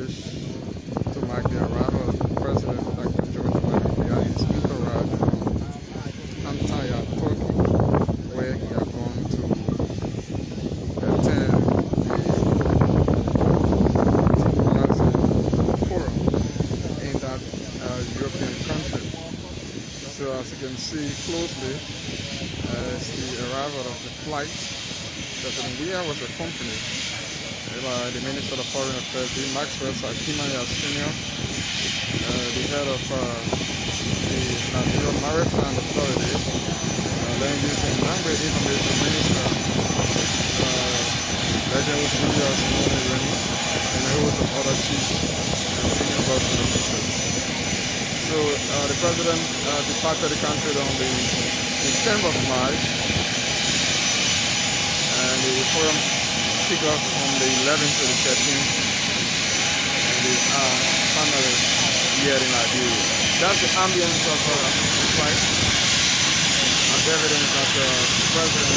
Entourage to mark the arrival of President Dr. George Weah Entourage from Antalya, Turkey, where he are going to attend the forum in that European country. So as you can see closely, is the arrival of the flight. President Weah was accompanied by the Minister of Foreign Affairs, Maxwell Sakimaya Sr., the head of the Nigerian Maritime Authority, then using Nambe Information Minister, Legend Julius Monireni, and a host of other chiefs and senior government officials. So the President departed the country on the 10th of March, and the forum kicked off from the 11th to the 13th, and they are finally here in Liberia. That's the ambience of the flight, as evidence that the President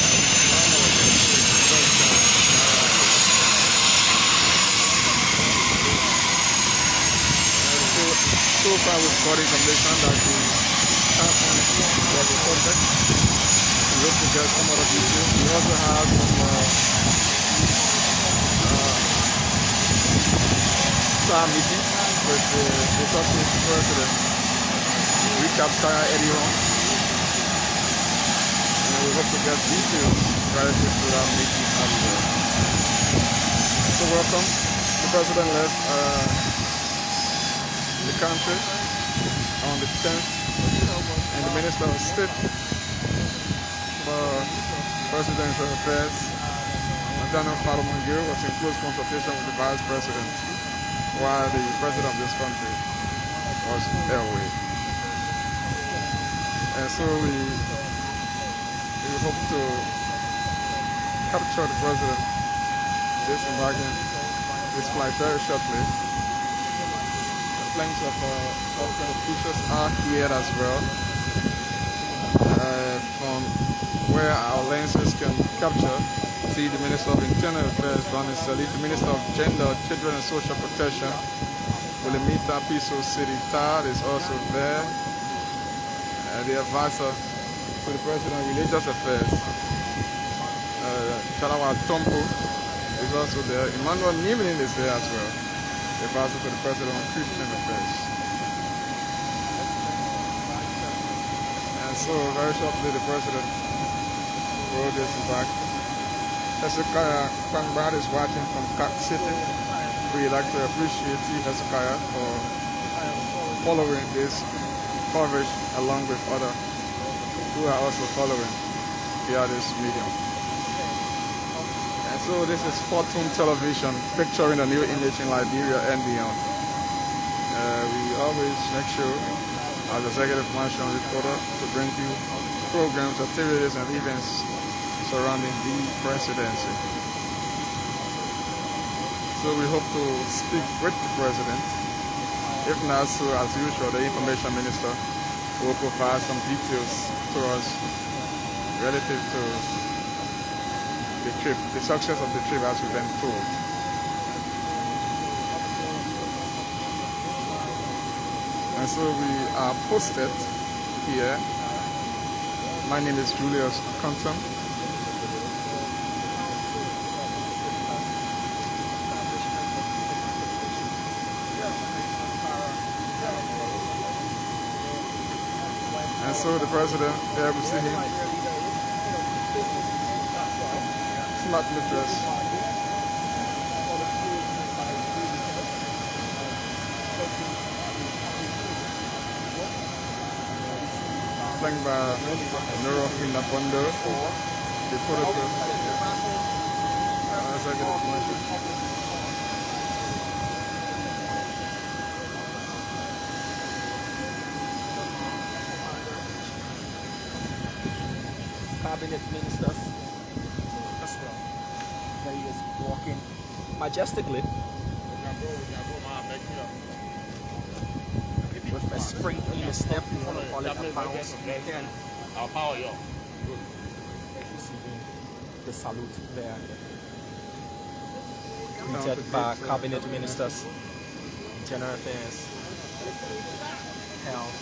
so far we've got information that the chaplain was a subject. We hope to get some other details. We also have some SAR meeting with the Associate President, recapture earlier on. And we hope to get details relative to that meeting as well. So welcome. The President left the country on the 10th, and the Minister of State for Presidential Affairs, Daniel Parliament, was in close consultation with the Vice President while the President of this country was away. And so we hope to capture the President disembarking this flight very shortly. Plenty of officials are here as well, from where our lenses can capture. See the Minister of Internal Affairs, Ronnie Sali, the Minister of Gender, Children and Social Protection, Willemita Piso City Tad is also there, the advisor to the President of Religious Affairs, Chalawa Tompo is also there, Emmanuel Nimlin is there as well, the advisor to the President on Christian Affairs. And so very shortly the President will disembark. Hezekiah Kwangbad is watching from Kak City. We'd like to appreciate you, Hezekiah, for following this coverage along with others who are also following via this medium. And so this is Fortune Television, picturing a new image in Liberia and beyond. We always make sure, as Executive Marshal reporter, to bring you programs, activities, and events surrounding the presidency. So we hope to speak with the President. If not, so as usual, the Information Minister will provide some details to us relative to the trip, the success of the trip as we've been told. And so we are posted here. My name is Julius Compton. And so the President, there we see him, smartly dressed. Flanked by Nuro Hinapondo, the protocol, Executive Marshal. Cabinet ministers as well. There he is walking majestically with a spring in his step. You want to call it a bounce. Our power, yo. Receiving the salute there. Greeted by cabinet ministers. General Affairs, Health,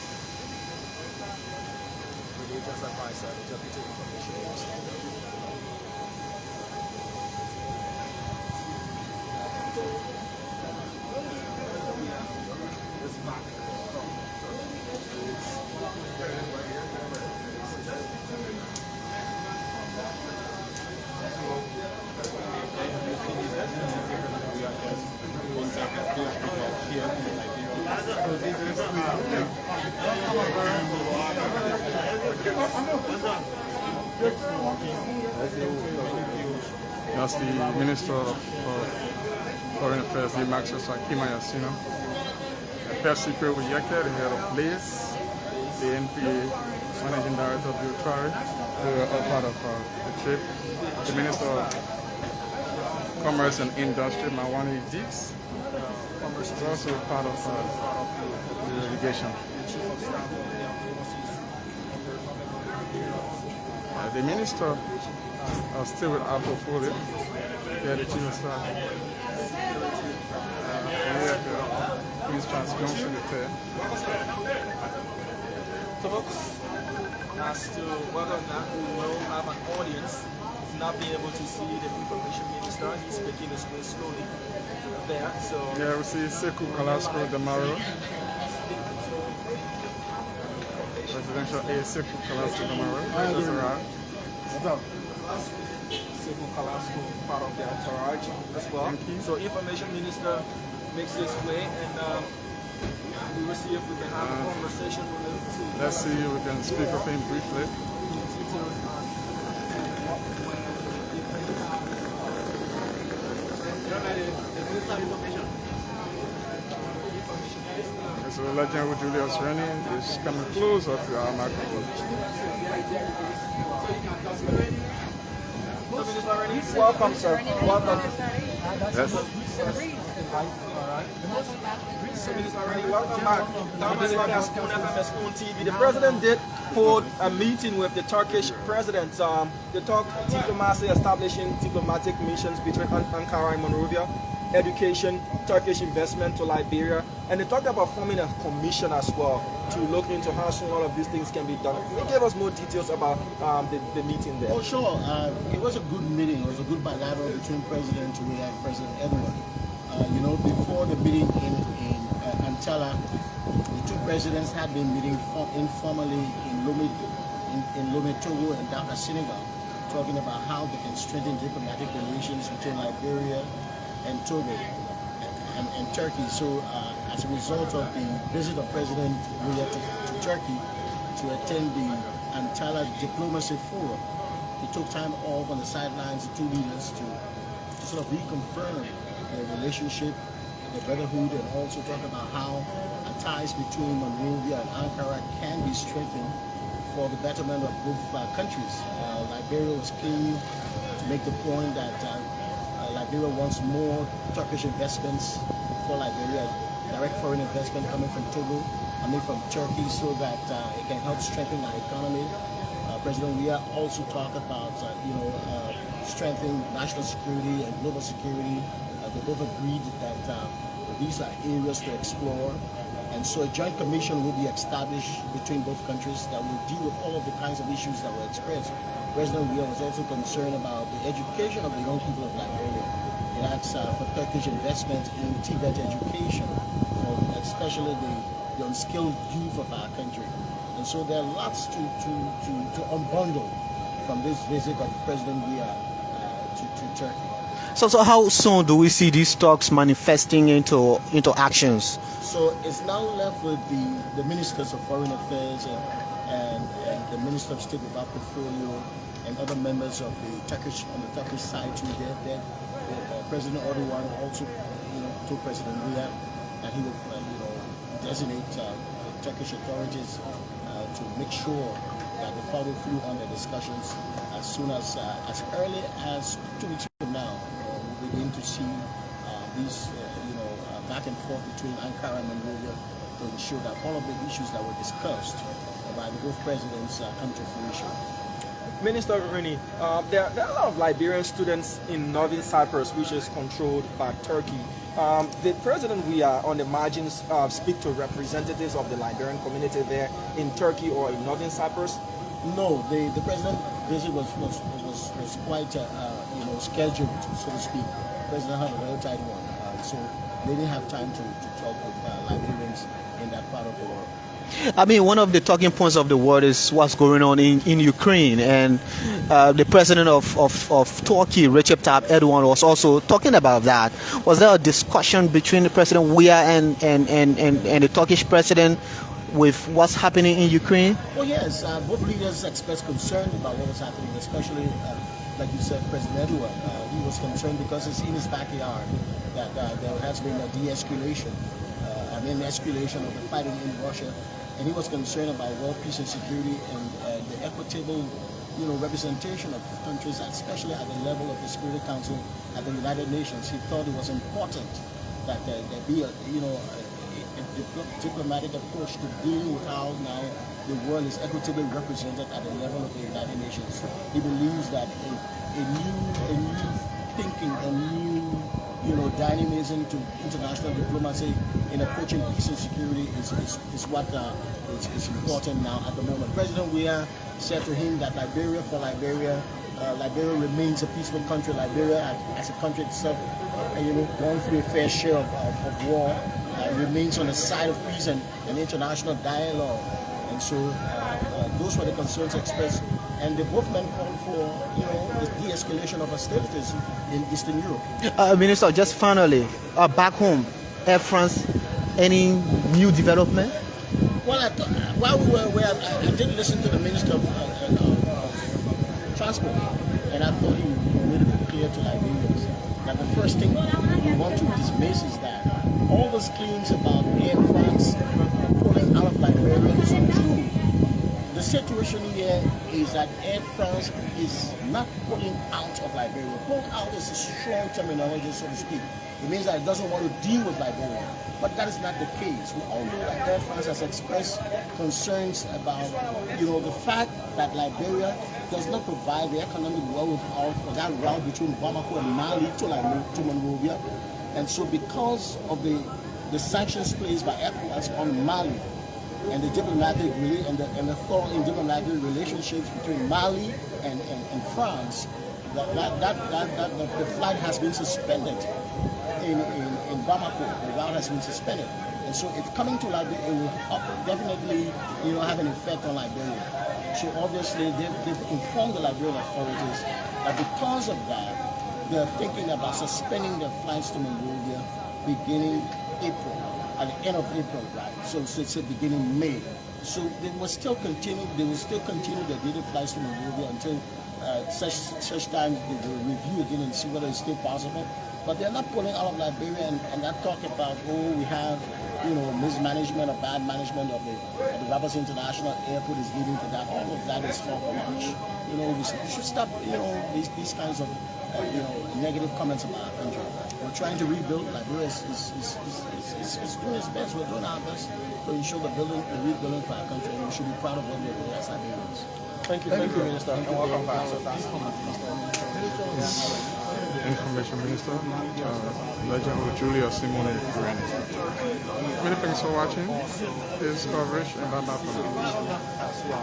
Religious Advisor, Deputy Information Minister. That's the Minister of Foreign Affairs, the Maxus Akimayas, you know. Percy Yeke, the head of PLACE, the NPA Managing Director of Weah Entourage, who are all part of the trip. The Minister of Commerce and Industry, Mawani Dix, is also part of the delegation. The Minister still with our portfolio. Yeah, the Chief of Staff. Prince Charles Johnson is there. So folks, as to whether or not we will have an audience, not being able to see the information minister, he's making his way slowly there. So yeah, we see Sekou Kalasko Damaro. Presidential aide Sekou Kalasko Damaro. That's around. Sekou Kalasko, part of the entourage as well. So information minister makes his way, and we will see if we can have a conversation with him. Let's see if we can speak with him briefly. So Legend with Julius Rennie is coming closer to our microphone. Welcome, sir. Welcome. Yes. So, Minister Rennie, welcome back. Thomas Wagner, Spoon FM, Spoon TV. The president did hold a meeting with the Turkish president. They talked diplomacy, establishing diplomatic missions between Ankara and Monrovia, education, Turkish investment to Liberia, and they talked about forming a commission as well to look into how soon all of these things can be done. They gave us more details about the meeting there. Oh, sure. It was a good meeting. It was a good bilateral between President Weah and President Edward. Before the meeting in Antalya, the two presidents had been meeting informally in Lomé, Togo, and Dakar, Senegal, talking about how they can strengthen diplomatic relations between Liberia and Togo and Turkey. So as a result of the visit of President Weah to Turkey to attend the Antalya Diplomacy Forum, he took time off on the sidelines, the two leaders, to sort of reconfirm their relationship, the brotherhood, and also talk about how ties between Monrovia and Ankara can be strengthened for the betterment of both countries. Liberia was keen to make the point that Liberia wants more Turkish investments for Liberia, direct foreign investment coming from Togo, from Turkey, so that it can help strengthen our economy. President Weah also talked about strengthening national security and global security. They both agreed that these are areas to explore, and so a joint commission will be established between both countries that will deal with all of the kinds of issues that were expressed. President Weah was also concerned about the education of the young people of Liberia. He asked for Turkish investment in Tibet education, especially the unskilled youth of our country. And so there are lots to unbundle from this visit of President Weah to Turkey. So how soon do we see these talks manifesting into actions? So it's now left with the ministers of foreign affairs and the minister of state with our portfolio and other members of the Turkish side too. President Erdogan also told President Weah that he will designate Turkish authorities to make sure that they follow through on the discussions as soon as early as 2 weeks from now. We'll begin to see these back and forth between Ankara and Monrovia to ensure that all of the issues that were discussed by both presidents come to fruition. Minister Rennie, there are a lot of Liberian students in northern Cyprus, which is controlled by Turkey. Did President Weah on the margins speak to representatives of the Liberian community there in Turkey or in Northern Cyprus? No, the president visit was quite scheduled, so to speak. The president had a very tight one, so they didn't have time to talk with Liberians in that part of the world. I mean, one of the talking points of the world is what's going on in Ukraine, and the president of Turkey, Recep Tayyip Erdogan, was also talking about that. Was there a discussion between the President Weah and the Turkish president with what's happening in Ukraine? Well, yes, both leaders expressed concern about what was happening, especially, like you said, President Erdogan. He was concerned because it's in his backyard that there has been a de-escalation, escalation of the fighting in Russia. And he was concerned about world peace and security and the equitable, representation of countries, especially at the level of the Security Council at the United Nations. He thought it was important that there be a diplomatic approach to dealing with how now the world is equitably represented at the level of the United Nations. He believes that a new thinking, a new dynamism to international diplomacy in approaching peace and security is what is important now at the moment. President Weah said to him that Liberia remains a peaceful country. Liberia, as a country itself, going through a fair share of war, remains on the side of peace and international dialogue. And so those were the concerns expressed. And the both men called for, the de-escalation of hostilities in Eastern Europe. Minister, just finally, back home, Air France, any new development? Well, while we were aware, I did listen to the Minister of Transport, and I thought he made it clear to Liberians that the first thing we want to dismiss is that all those claims about Air France pulling out of Liberia is untrue. The situation here is that Air France is not pulling out of Liberia. Pull out is a strong terminology, so to speak. It means that it doesn't want to deal with Liberia. But that is not the case. We all know that Air France has expressed concerns about, the fact that Liberia does not provide the economic wherewithal for that route between Bamako and Mali to Monrovia. And so because of the sanctions placed by ECOWAS on Mali, and the diplomatic and the thawing diplomatic relationships between Mali and France, the flight has been suspended in Bamako. The route has been suspended, and so if coming to Liberia, it will definitely have an effect on Liberia. So obviously they've informed the Liberian authorities that because of that, they're thinking about suspending their flights to Monrovia beginning April. At the end of April, right? So it's the beginning May. So they will still continue. They will still continue their daily flights to Monrovia until such time they will review again and see whether it's still possible. But they're not pulling out of Liberia and not talk about we have mismanagement or bad management of the Rabat International Airport is leading to that. All of that is hogwash. We should stop these kinds of negative comments about our country. We're trying to rebuild. Liberia is doing its best. We're doing our best to ensure the rebuilding for our country, and we should be proud of what we're doing as Liberians. Thank you, Minister, and welcome back. Information Minister, Legend Julia Simone. Many thanks for watching this coverage, and bye bye for now.